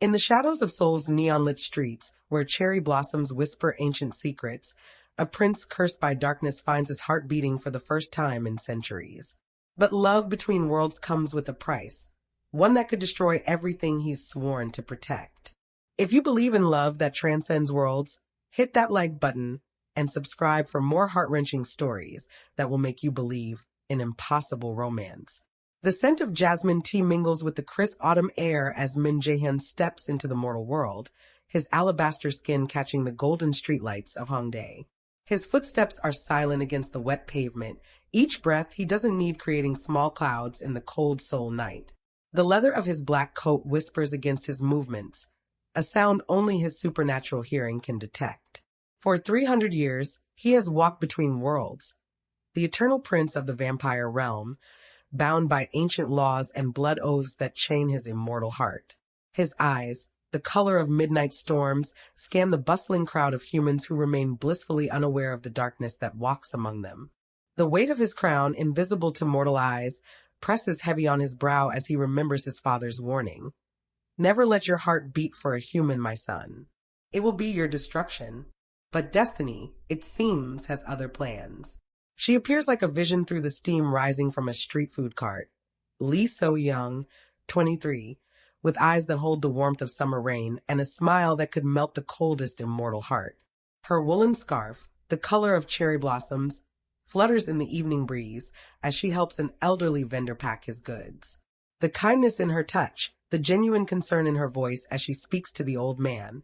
In the shadows of Seoul's neon-lit streets, where cherry blossoms whisper ancient secrets, a prince cursed by darkness finds his heart beating for the first time in centuries. But love between worlds comes with a price, one that could destroy everything he's sworn to protect. If you believe in love that transcends worlds, hit that like button and subscribe for more heart-wrenching stories that will make you believe in impossible romance. The scent of jasmine tea mingles with the crisp autumn air as Min Jae-hyun steps into the mortal world, his alabaster skin catching the golden streetlights of Hongdae. His footsteps are silent against the wet pavement. Each breath he doesn't need creating small clouds in the cold Seoul night. The leather of his black coat whispers against his movements, a sound only his supernatural hearing can detect. For 300 years, he has walked between worlds, the eternal prince of the vampire realm, bound by ancient laws and blood oaths that chain his immortal heart. His eyes, the color of midnight storms, scan the bustling crowd of humans who remain blissfully unaware of the darkness that walks among them. The weight of his crown, invisible to mortal eyes, presses heavy on his brow as he remembers his father's warning. Never let your heart beat for a human, my son. It will be your destruction. But destiny, it seems, has other plans. She appears like a vision through the steam rising from a street food cart. Lee So-young, 23, with eyes that hold the warmth of summer rain and a smile that could melt the coldest immortal heart. Her woolen scarf, the color of cherry blossoms, flutters in the evening breeze as she helps an elderly vendor pack his goods. The kindness in her touch, the genuine concern in her voice as she speaks to the old man.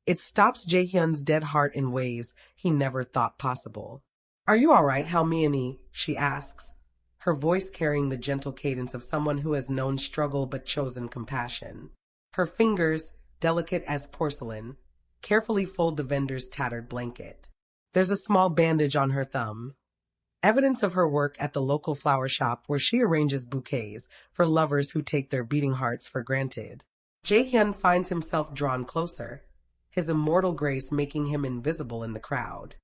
It stops Jae-hyun's dead heart in ways he never thought possible. "Are you all right, Halmiani?" she asks, her voice carrying the gentle cadence of someone who has known struggle but chosen compassion. Her fingers, delicate as porcelain, carefully fold the vendor's tattered blanket. There's a small bandage on her thumb, evidence of her work at the local flower shop where she arranges bouquets for lovers who take their beating hearts for granted. Jae-hyun finds himself drawn closer, his immortal grace making him invisible in the crowd.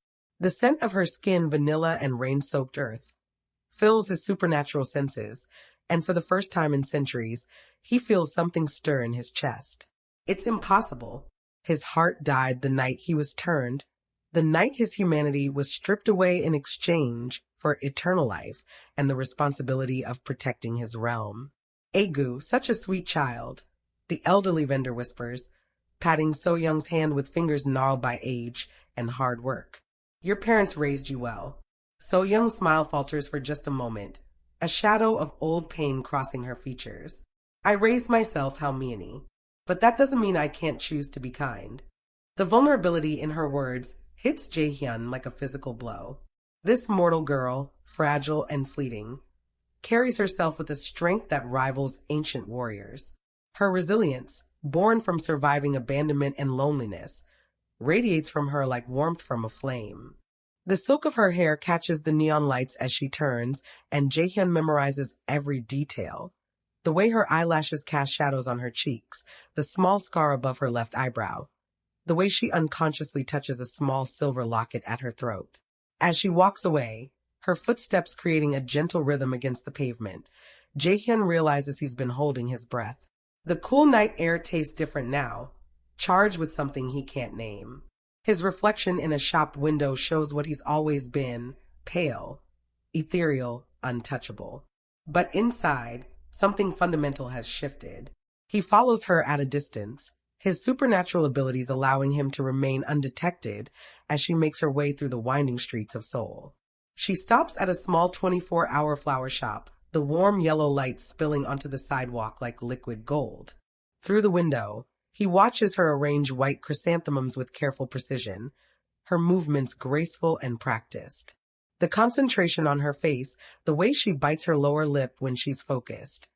The scent of her skin, vanilla and rain-soaked earth, fills his supernatural senses, and for the first time in centuries, he feels something stir in his chest. It's impossible. His heart died the night he was turned, the night his humanity was stripped away in exchange for eternal life and the responsibility of protecting his realm. "Egu, such a sweet child," the elderly vendor whispers, patting So-young's hand with fingers gnarled by age and hard work. "Your parents raised you well." So-young's smile falters for just a moment, a shadow of old pain crossing her features. "I raised myself, Halmiani, but that doesn't mean I can't choose to be kind." The vulnerability in her words hits Jae-hyun like a physical blow. This mortal girl, fragile and fleeting, carries herself with a strength that rivals ancient warriors. Her resilience, born from surviving abandonment and loneliness, radiates from her like warmth from a flame. The silk of her hair catches the neon lights as she turns, and Jae-hyun memorizes every detail. The way her eyelashes cast shadows on her cheeks, the small scar above her left eyebrow, the way she unconsciously touches a small silver locket at her throat. As she walks away, her footsteps creating a gentle rhythm against the pavement, Jae-hyun realizes he's been holding his breath. The cool night air tastes different now, charged with something he can't name. His reflection in a shop window shows what he's always been, pale, ethereal, untouchable. But inside, something fundamental has shifted. He follows her at a distance, his supernatural abilities allowing him to remain undetected as she makes her way through the winding streets of Seoul. She stops at a small 24-hour flower shop, the warm yellow light spilling onto the sidewalk like liquid gold. Through the window, he watches her arrange white chrysanthemums with careful precision, her movements graceful and practiced. The concentration on her face, the way she bites her lower lip when she's focused.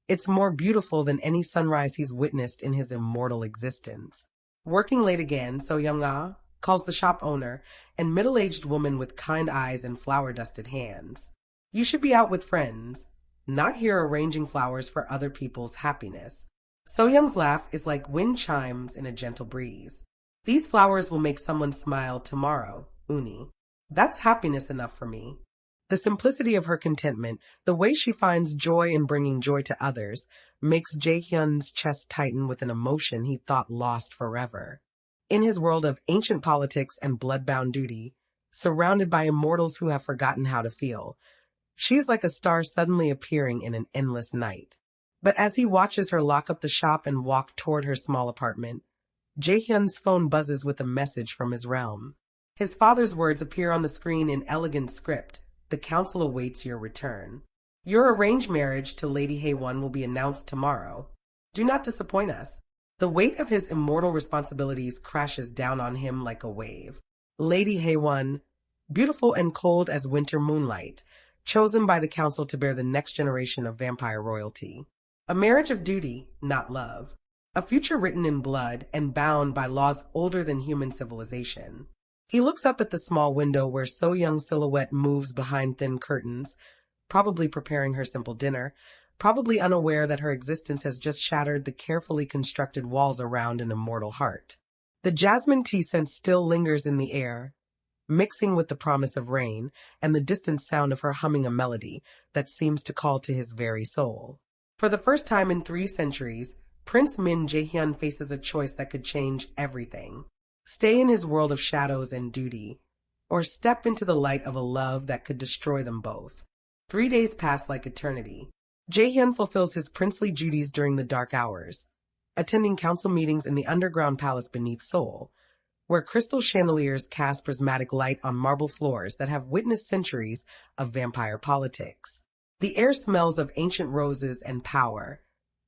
It's more beautiful than any sunrise he's witnessed in his immortal existence. Working late again, So-young calls the shop owner, and middle-aged woman with kind eyes and flower-dusted hands. "You should be out with friends, not here arranging flowers for other people's happiness." So-young's laugh is like wind chimes in a gentle breeze. "These flowers will make someone smile tomorrow, Uni. That's happiness enough for me." The simplicity of her contentment, the way she finds joy in bringing joy to others, makes Jae-hyun's chest tighten with an emotion he thought lost forever. In his world of ancient politics and blood-bound duty, surrounded by immortals who have forgotten how to feel, she is like a star suddenly appearing in an endless night. But as he watches her lock up the shop and walk toward her small apartment, Jae-hyun's phone buzzes with a message from his realm. His father's words appear on the screen in elegant script. The council awaits your return. Your arranged marriage to Lady Hae-won will be announced tomorrow. Do not disappoint us. The weight of his immortal responsibilities crashes down on him like a wave. Lady Hae-won, beautiful and cold as winter moonlight, chosen by the council to bear the next generation of vampire royalty. A marriage of duty, not love. A future written in blood and bound by laws older than human civilization. He looks up at the small window where So-young's silhouette moves behind thin curtains, probably preparing her simple dinner, probably unaware that her existence has just shattered the carefully constructed walls around an immortal heart. The jasmine tea scent still lingers in the air, mixing with the promise of rain and the distant sound of her humming a melody that seems to call to his very soul. For the first time in 3 centuries, Prince Min Jae-hyun faces a choice that could change everything. Stay in his world of shadows and duty, or step into the light of a love that could destroy them both. 3 days pass like eternity. Jae-hyun fulfills his princely duties during the dark hours, attending council meetings in the underground palace beneath Seoul, where crystal chandeliers cast prismatic light on marble floors that have witnessed centuries of vampire politics. The air smells of ancient roses and power,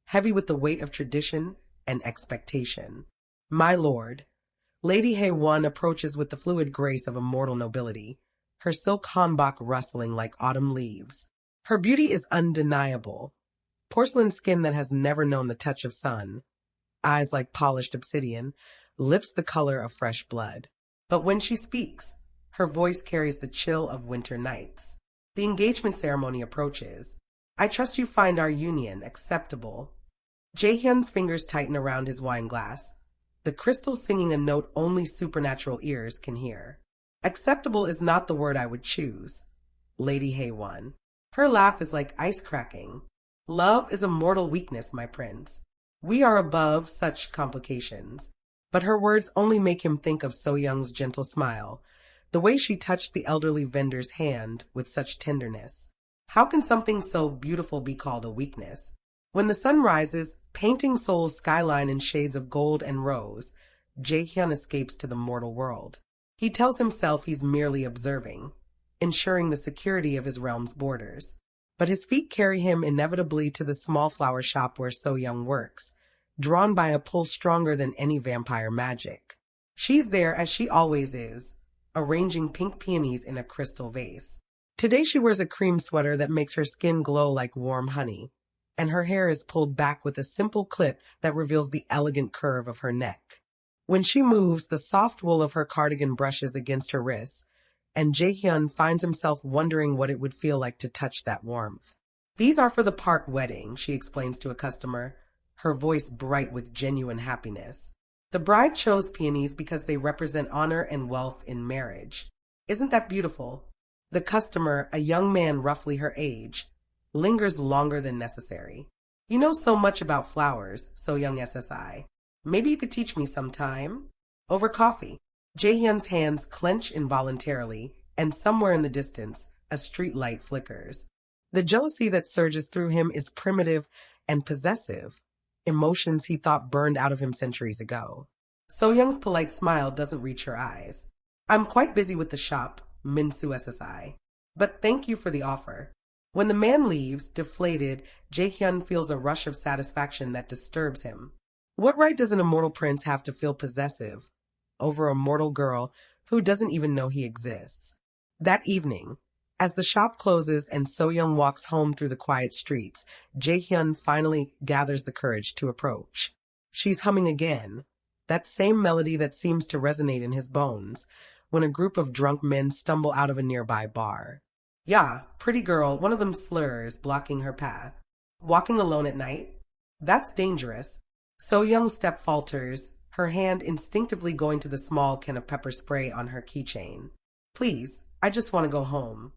heavy with the weight of tradition and expectation. My lord, Lady Hae-won approaches with the fluid grace of immortal nobility, her silk hanbok rustling like autumn leaves. Her beauty is undeniable. Porcelain skin that has never known the touch of sun, eyes like polished obsidian, lips the color of fresh blood. But when she speaks, her voice carries the chill of winter nights. The engagement ceremony approaches. I trust you find our union acceptable. Jae-hyun's fingers tighten around his wine glass, the crystal singing a note only supernatural ears can hear. Acceptable is not the word I would choose. Lady Hae-won. Her laugh is like ice cracking. Love is a mortal weakness, my prince. We are above such complications. But her words only make him think of So-young's gentle smile, the way she touched the elderly vendor's hand with such tenderness. How can something so beautiful be called a weakness? When the sun rises, painting Seoul's skyline in shades of gold and rose, Jae-hyun escapes to the mortal world. He tells himself he's merely observing, ensuring the security of his realm's borders. But his feet carry him inevitably to the small flower shop where So-young works, drawn by a pull stronger than any vampire magic. She's there as she always is, arranging pink peonies in a crystal vase. Today she wears a cream sweater that makes her skin glow like warm honey, and her hair is pulled back with a simple clip that reveals the elegant curve of her neck. When she moves, the soft wool of her cardigan brushes against her wrists, and Jae-hyun finds himself wondering what it would feel like to touch that warmth. These are for the park wedding, she explains to a customer, her voice bright with genuine happiness. The bride chose peonies because they represent honor and wealth in marriage. Isn't that beautiful? The customer, a young man roughly her age, lingers longer than necessary. You know so much about flowers, So-young SSI. Maybe you could teach me sometime? Over coffee. Jae-hyun's hands clench involuntarily, and somewhere in the distance, a street light flickers. The jealousy that surges through him is primitive and possessive, emotions he thought burned out of him centuries ago. So-young's polite smile doesn't reach her eyes. I'm quite busy with the shop, Minsu SSI. But thank you for the offer. When the man leaves, deflated, Jae-hyun feels a rush of satisfaction that disturbs him. What right does an immortal prince have to feel possessive over a mortal girl who doesn't even know he exists? That evening, as the shop closes and So-young walks home through the quiet streets, Jae-hyun finally gathers the courage to approach. She's humming again, that same melody that seems to resonate in his bones, when a group of drunk men stumble out of a nearby bar. Yeah, pretty girl, one of them slurs, blocking her path. Walking alone at night? That's dangerous. So-young's step falters, her hand instinctively going to the small can of pepper spray on her keychain. Please, I just want to go home.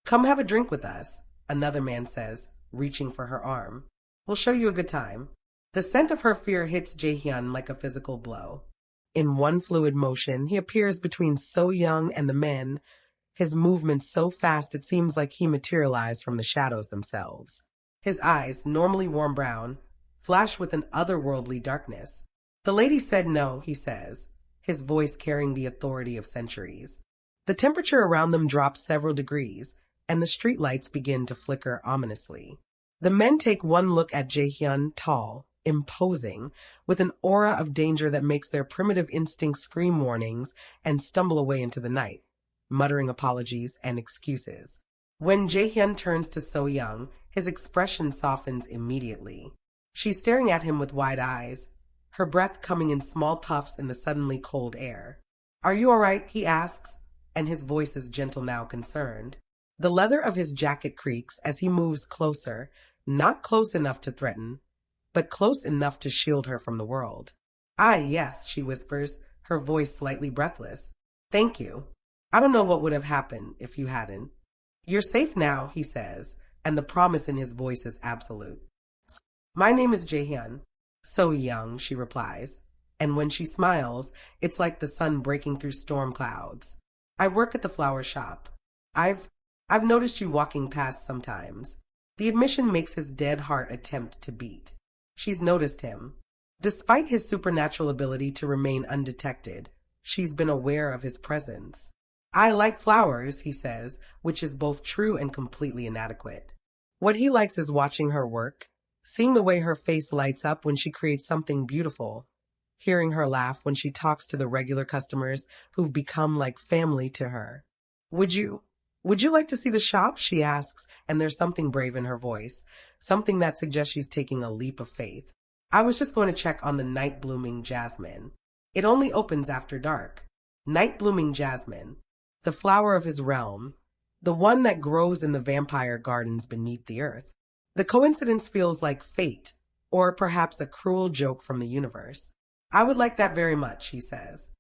Come have a drink with us, another man says, reaching for her arm. We'll show you a good time. The scent of her fear hits Jaehyun like a physical blow. In one fluid motion, he appears between So Young and the men, his movements so fast it seems like he materialized from the shadows themselves. His eyes, normally warm brown, flash with an otherworldly darkness. The lady said no, he says, his voice carrying the authority of centuries. The temperature around them drops several degrees, and the streetlights begin to flicker ominously. The men take one look at Jaehyun, tall, imposing, with an aura of danger that makes their primitive instincts scream warnings and stumble away into the night, muttering apologies and excuses. When Jaehyun turns to So Young, his expression softens immediately. She's staring at him with wide eyes, her breath coming in small puffs in the suddenly cold air. Are you all right? He asks, and his voice is gentle now, concerned. The leather of his jacket creaks as he moves closer, not close enough to threaten, but close enough to shield her from the world. Yes, she whispers, her voice slightly breathless. Thank you. I don't know what would have happened if you hadn't. You're safe now, he says, and the promise in his voice is absolute. My name is Jaehyun. So Young, she replies, and when she smiles, it's like the sun breaking through storm clouds. I work at the flower shop. I've noticed you walking past sometimes. The admission makes his dead heart attempt to beat. She's noticed him. Despite his supernatural ability to remain undetected, she's been aware of his presence. I like flowers, he says, which is both true and completely inadequate. What he likes is watching her work, seeing the way her face lights up when she creates something beautiful, hearing her laugh when she talks to the regular customers who've become like family to her. Would you like to see the shop? She asks, and there's something brave in her voice, something that suggests she's taking a leap of faith. I was just going to check on the night-blooming jasmine. It only opens after dark. Night-blooming jasmine, the flower of his realm, the one that grows in the vampire gardens beneath the earth. The coincidence feels like fate, or perhaps a cruel joke from the universe. I would like that very much, he says.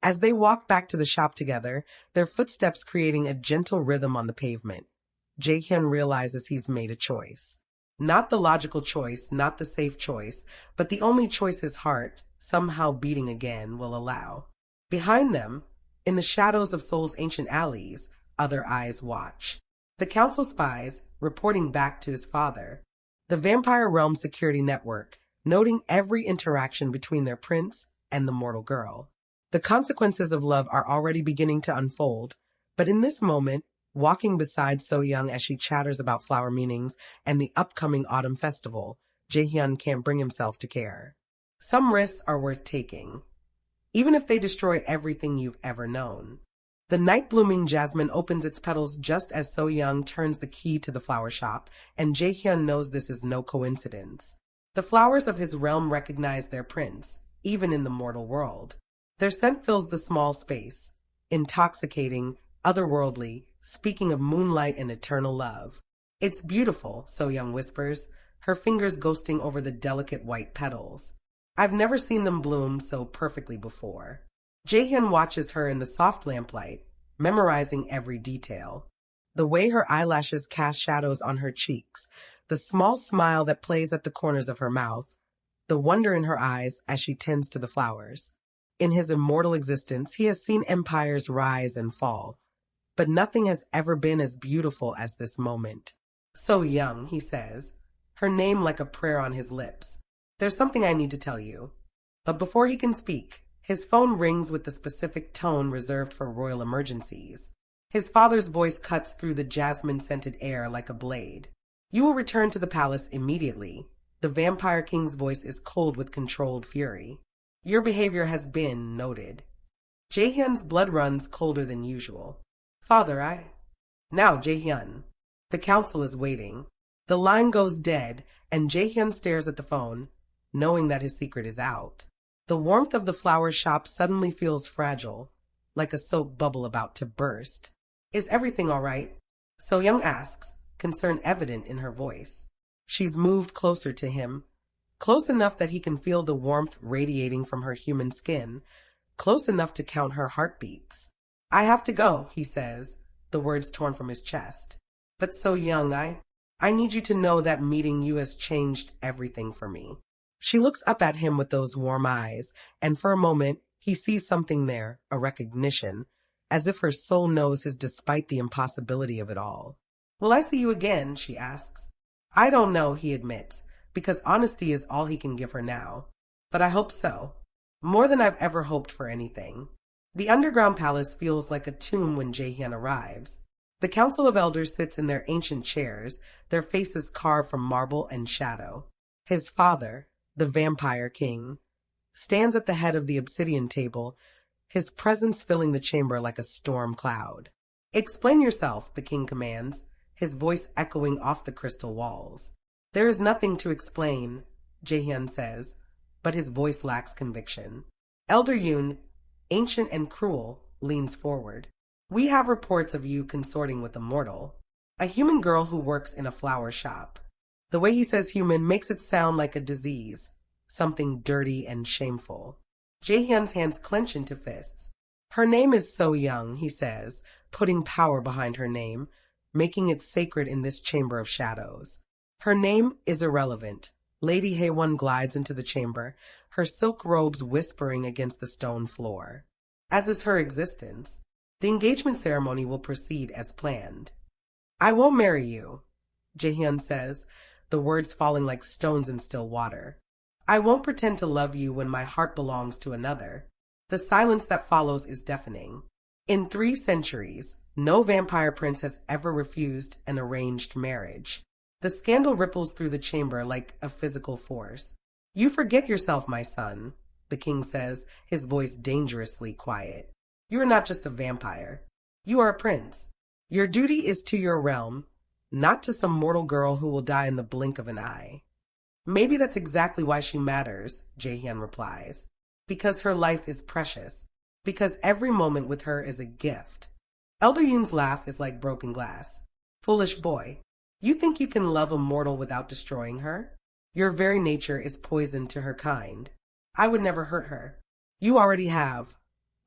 As they walk back to the shop together, their footsteps creating a gentle rhythm on the pavement, Jaehyun realizes he's made a choice. Not the logical choice, not the safe choice, but the only choice his heart, somehow beating again, will allow. Behind them, in the shadows of Seoul's ancient alleys, other eyes watch. The council spies, reporting back to his father. The Vampire Realm security network, noting every interaction between their prince and the mortal girl. The consequences of love are already beginning to unfold, but in this moment, walking beside So Young as she chatters about flower meanings and the upcoming autumn festival, Jaehyun can't bring himself to care. Some risks are worth taking, even if they destroy everything you've ever known. The night-blooming jasmine opens its petals just as So Young turns the key to the flower shop, and Jaehyun knows this is no coincidence. The flowers of his realm recognize their prince, even in the mortal world. Their scent fills the small space, intoxicating, otherworldly, speaking of moonlight and eternal love. It's beautiful, So Young whispers, her fingers ghosting over the delicate white petals. I've never seen them bloom so perfectly before. Jaehyun watches her in the soft lamplight, memorizing every detail. The way her eyelashes cast shadows on her cheeks, the small smile that plays at the corners of her mouth, the wonder in her eyes as she tends to the flowers. In his immortal existence, he has seen empires rise and fall, but nothing has ever been as beautiful as this moment. So Young, he says, her name like a prayer on his lips. There's something I need to tell you. But before he can speak, his phone rings with the specific tone reserved for royal emergencies. His father's voice cuts through the jasmine-scented air like a blade. You will return to the palace immediately. The Vampire King's voice is cold with controlled fury. Your behavior has been noted. Jaehyun's blood runs colder than usual. Father, Now, Jaehyun. The council is waiting. The line goes dead, and Jaehyun stares at the phone, knowing that his secret is out. The warmth of the flower shop suddenly feels fragile, like a soap bubble about to burst. Is everything all right? So Young asks, concern evident in her voice. She's moved closer to him, close enough that he can feel the warmth radiating from her human skin, close enough to count her heartbeats. I have to go, he says, the words torn from his chest. But so young, I need you to know that meeting you has changed everything for me. She looks up at him with those warm eyes, and for a moment, he sees something there, a recognition, as if her soul knows his despite the impossibility of it all. Will I see you again? She asks. I don't know, he admits, because honesty is all he can give her now. But I hope so. More than I've ever hoped for anything. The underground palace feels like a tomb when Jaehyun arrives. The council of elders sits in their ancient chairs, their faces carved from marble and shadow. His father, the vampire king, stands at the head of the obsidian table, his presence filling the chamber like a storm cloud. Explain yourself, the king commands, his voice echoing off the crystal walls. There is nothing to explain, Jaehyun says, but his voice lacks conviction. Elder Yoon, ancient and cruel, leans forward. We have reports of you consorting with immortal, a human girl who works in a flower shop. The way he says human makes it sound like a disease, something dirty and shameful. Jaehyun's hands clench into fists. Her name is So Young, he says, putting power behind her name, making it sacred in this chamber of shadows. Her name is irrelevant. Lady Haewon glides into the chamber, her silk robes whispering against the stone floor. As is her existence, the engagement ceremony will proceed as planned. I won't marry you, Jaehyun says, the words falling like stones in still water. I won't pretend to love you when my heart belongs to another. The silence that follows is deafening. In 3 centuries, no vampire prince has ever refused an arranged marriage. The scandal ripples through the chamber like a physical force. You forget yourself, my son, the king says, his voice dangerously quiet. You are not just a vampire. You are a prince. Your duty is to your realm, not to some mortal girl who will die in the blink of an eye. Maybe that's exactly why she matters, Jaehyun replies. Because her life is precious. Because every moment with her is a gift. Elder Yoon's laugh is like broken glass. Foolish boy. You think you can love a mortal without destroying her? Your very nature is poison to her kind. I would never hurt her. You already have,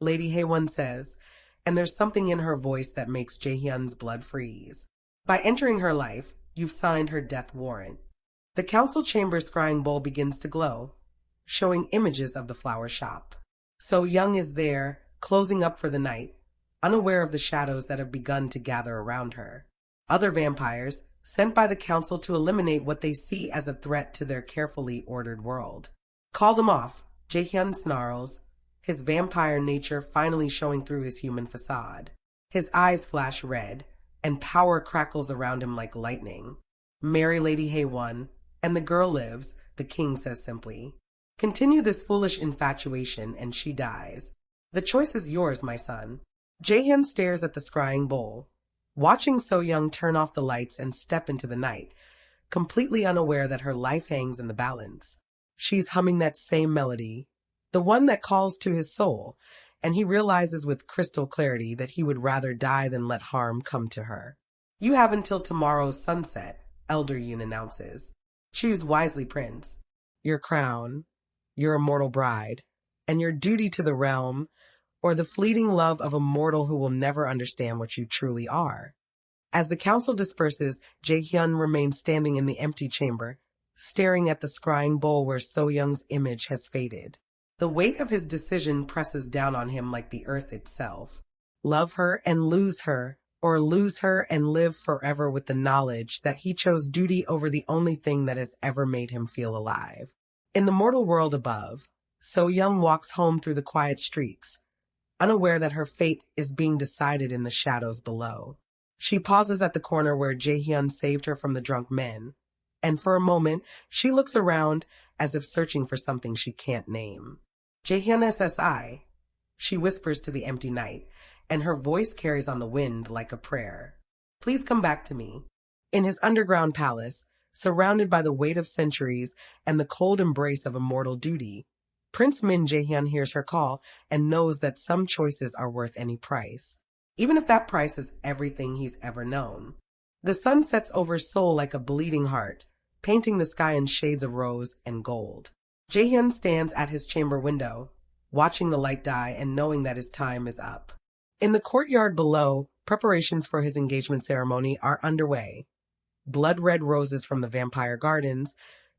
Lady Haewon says, and there's something in her voice that makes Jaehyun's blood freeze. By entering her life, you've signed her death warrant. The council chamber's scrying bowl begins to glow, showing images of the flower shop. So Young is there, closing up for the night, unaware of the shadows that have begun to gather around her. Other vampires, sent by the council to eliminate what they see as a threat to their carefully ordered world. Call them off, Jaehyun snarls, his vampire nature finally showing through his human facade. His eyes flash red, and power crackles around him like lightning. Marry Lady Haewon, and the girl lives, the king says simply. Continue this foolish infatuation, and she dies. The choice is yours, my son. Jaehyun stares at the scrying bowl, watching So Young turn off the lights and step into the night, completely unaware that her life hangs in the balance. She's humming that same melody, the one that calls to his soul, and he realizes with crystal clarity that he would rather die than let harm come to her. You have until tomorrow's sunset, Elder Yoon announces. Choose wisely, Prince. Your crown, your immortal bride, and your duty to the realm, or the fleeting love of a mortal who will never understand what you truly are. As the council disperses, Jaehyun remains standing in the empty chamber, staring at the scrying bowl where So Young's image has faded. The weight of his decision presses down on him like the earth itself. Love her and lose her, or lose her and live forever with the knowledge that he chose duty over the only thing that has ever made him feel alive. In the mortal world above, So Young walks home through the quiet streets, unaware that her fate is being decided in the shadows below. She pauses at the corner where Jaehyun saved her from the drunk men, and for a moment she looks around as if searching for something she can't name. Jaehyun SSI, she whispers to the empty night, and her voice carries on the wind like a prayer. Please come back to me. In his underground palace, surrounded by the weight of centuries and the cold embrace of immortal duty, Prince Min Jaehyun hears her call and knows that some choices are worth any price, even if that price is everything he's ever known. The sun sets over Seoul like a bleeding heart, painting the sky in shades of rose and gold. Jaehyun stands at his chamber window, watching the light die and knowing that his time is up. In the courtyard below, Preparations for his engagement ceremony are underway. Blood-red roses from the vampire gardens,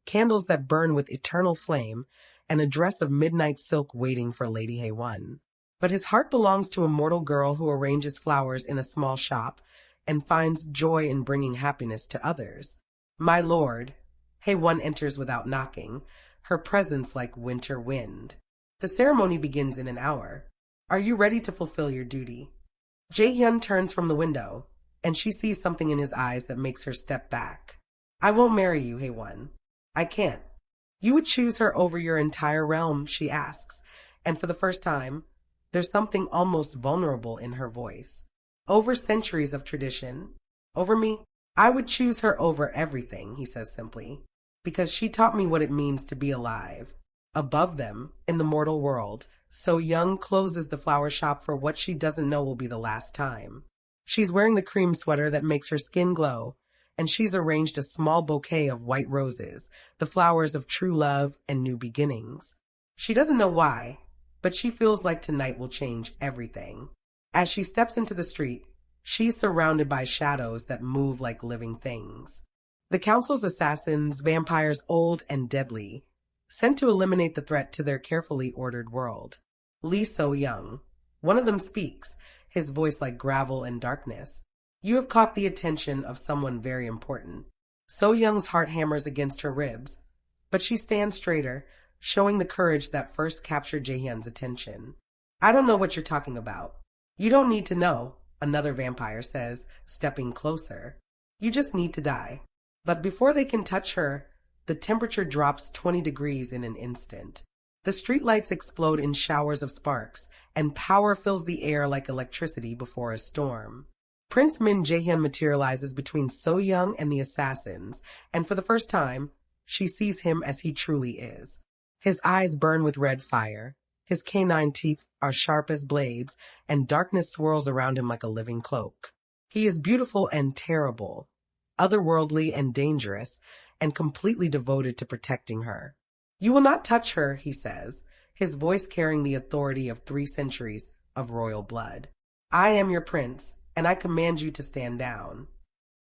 candles that burn with eternal flame, and a dress of midnight silk waiting for Lady Hae-won. But his heart belongs to a mortal girl who arranges flowers in a small shop and finds joy in bringing happiness to others. My lord, Hae-won enters without knocking, her presence like winter wind. The ceremony begins in an hour. Are you ready to fulfill your duty? Jae-hyun turns from the window, and she sees something in his eyes that makes her step back. I won't marry you, Hae-won. I can't. You would choose her over your entire realm, she asks, and for the first time, there's something almost vulnerable in her voice. Over centuries of tradition, over me, I would choose her over everything, he says simply, because she taught me what it means to be alive. Above them, in the mortal world, So Young closes the flower shop for what she doesn't know will be the last time. She's wearing the cream sweater that makes her skin glow, and she's arranged a small bouquet of white roses, the flowers of true love and new beginnings. She doesn't know why, but she feels like tonight will change everything. As she steps into the street, she's surrounded by shadows that move like living things. The council's assassins, vampires old and deadly, sent to eliminate the threat to their carefully ordered world. Lee So-young. One of them speaks, his voice like gravel and darkness. You have caught the attention of someone very important. So-young's heart hammers against her ribs, but she stands straighter, showing the courage that first captured Jae-hyun's attention. I don't know what you're talking about. You don't need to know, another vampire says, stepping closer. You just need to die. But before they can touch her, the temperature drops 20 degrees in an instant. The streetlights explode in showers of sparks, and power fills the air like electricity before a storm. Prince Min Jae-hyun materializes between So-young and the assassins, and for the first time, she sees him as he truly is. His eyes burn with red fire, his canine teeth are sharp as blades, and darkness swirls around him like a living cloak. He is beautiful and terrible, otherworldly and dangerous, and completely devoted to protecting her. You will not touch her, he says, his voice carrying the authority of 3 centuries of royal blood. I am your prince, and I command you to stand down.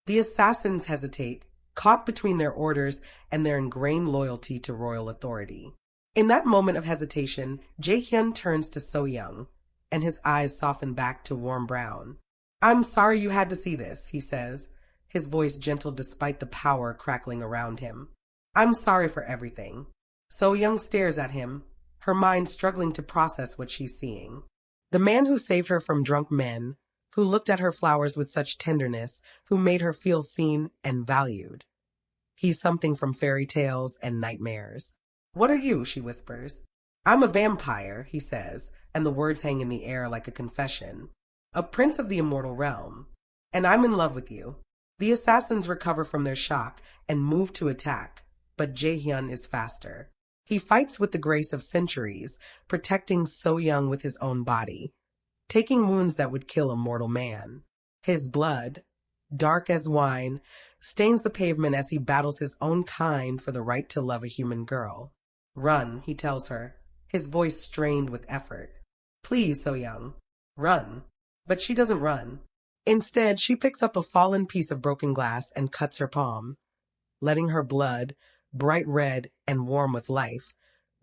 The assassins hesitate, caught between their orders and their ingrained loyalty to royal authority. In that moment of hesitation, Jae-hyun turns to So-young, and his eyes soften back to warm brown. I'm sorry you had to see this, he says, his voice gentle despite the power crackling around him. I'm sorry for everything. So-young stares at him, her mind struggling to process what she's seeing. The man who saved her from drunk men, who looked at her flowers with such tenderness, who made her feel seen and valued. He's something from fairy tales and nightmares. What are you? She whispers. I'm a vampire, he says, and the words hang in the air like a confession. A prince of the immortal realm. And I'm in love with you. The assassins recover from their shock and move to attack, but Jae-hyun is faster. He fights with the grace of centuries, protecting So-young with his own body, taking wounds that would kill a mortal man. His blood, dark as wine, stains the pavement as he battles his own kind for the right to love a human girl. Run, he tells her, his voice strained with effort. Please, So-young, run. But she doesn't run. Instead, she picks up a fallen piece of broken glass and cuts her palm, letting her blood, bright red and warm with life,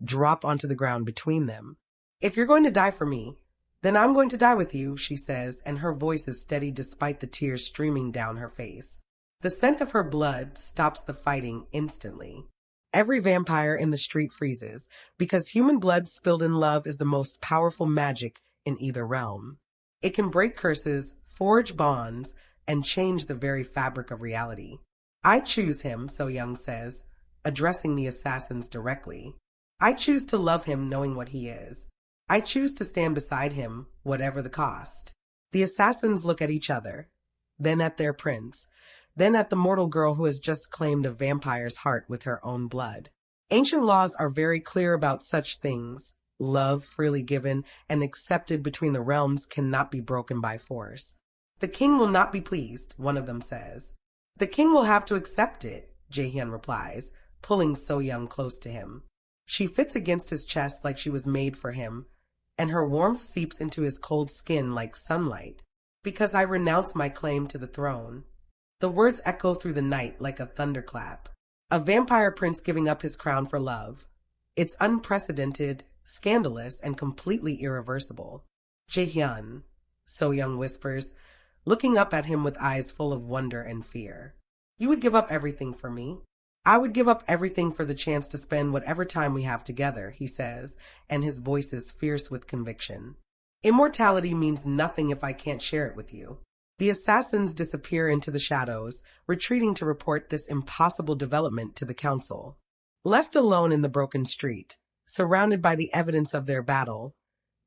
drop onto the ground between them. If you're going to die for me, then I'm going to die with you, she says, and her voice is steady despite the tears streaming down her face. The scent of her blood stops the fighting instantly. Every vampire in the street freezes, because human blood spilled in love is the most powerful magic in either realm. It can break curses, forge bonds, and change the very fabric of reality. I choose him, So-young says, addressing the assassins directly. I choose to love him knowing what he is. I choose to stand beside him, whatever the cost. The assassins look at each other, then at their prince, then at the mortal girl who has just claimed a vampire's heart with her own blood. Ancient laws are very clear about such things. Love, freely given and accepted between the realms, cannot be broken by force. The king will not be pleased, one of them says. The king will have to accept it, Jae-hyun replies, pulling So-young close to him. She fits against his chest like she was made for him, and her warmth seeps into his cold skin like sunlight. Because I renounce my claim to the throne. The words echo through the night like a thunderclap. A vampire prince giving up his crown for love. It's unprecedented, scandalous, and completely irreversible. Jaehyun, So Young whispers, looking up at him with eyes full of wonder and fear. You would give up everything for me. I would give up everything for the chance to spend whatever time we have together, he says, and his voice is fierce with conviction. Immortality means nothing if I can't share it with you. The assassins disappear into the shadows, retreating to report this impossible development to the council. Left alone in the broken street, surrounded by the evidence of their battle,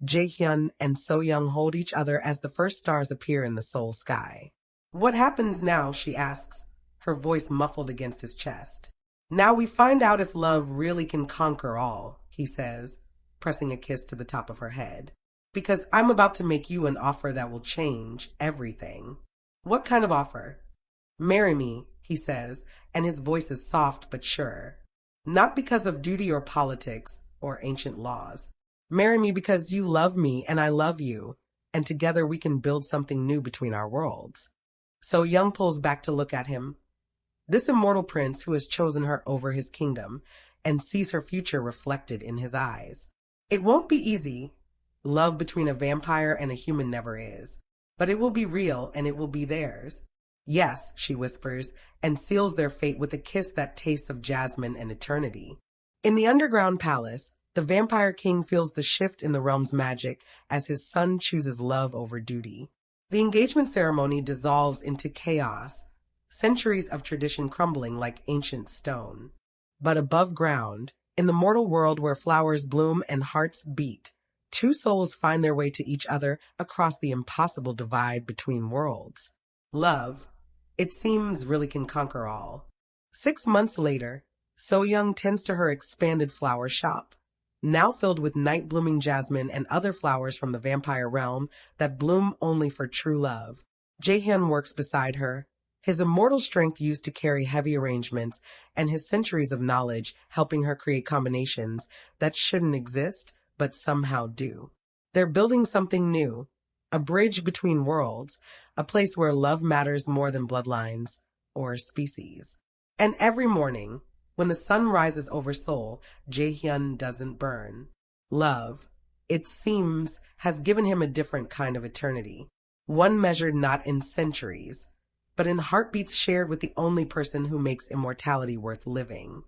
Jaehyun and So Young hold each other as the first stars appear in the Seoul sky. What happens now, she asks, her voice muffled against his chest. Now we find out if love really can conquer all, he says, pressing a kiss to the top of her head. Because I'm about to make you an offer that will change everything. What kind of offer? Marry me, he says, and his voice is soft but sure. Not because of duty or politics or ancient laws. Marry me because you love me and I love you, and together we can build something new between our worlds. So Young pulls back to look at him. This immortal prince who has chosen her over his kingdom and sees her future reflected in his eyes. It won't be easy. Love between a vampire and a human never is. But it will be real and it will be theirs. Yes, she whispers, and seals their fate with a kiss that tastes of jasmine and eternity. In the underground palace, the vampire king feels the shift in the realm's magic as his son chooses love over duty. The engagement ceremony dissolves into chaos, centuries of tradition crumbling like ancient stone. But above ground, in the mortal world where flowers bloom and hearts beat, two souls find their way to each other across the impossible divide between worlds. Love, it seems, really can conquer all. 6 months later, So Young tends to her expanded flower shop, now filled with night-blooming jasmine and other flowers from the vampire realm that bloom only for true love. Jaehyun works beside her, his immortal strength used to carry heavy arrangements and his centuries of knowledge helping her create combinations that shouldn't exist but somehow do. They're building something new, a bridge between worlds, a place where love matters more than bloodlines or species. And every morning, when the sun rises over Seoul, Jaehyun doesn't burn. Love, it seems, has given him a different kind of eternity, one measured not in centuries, but in heartbeats shared with the only person who makes immortality worth living.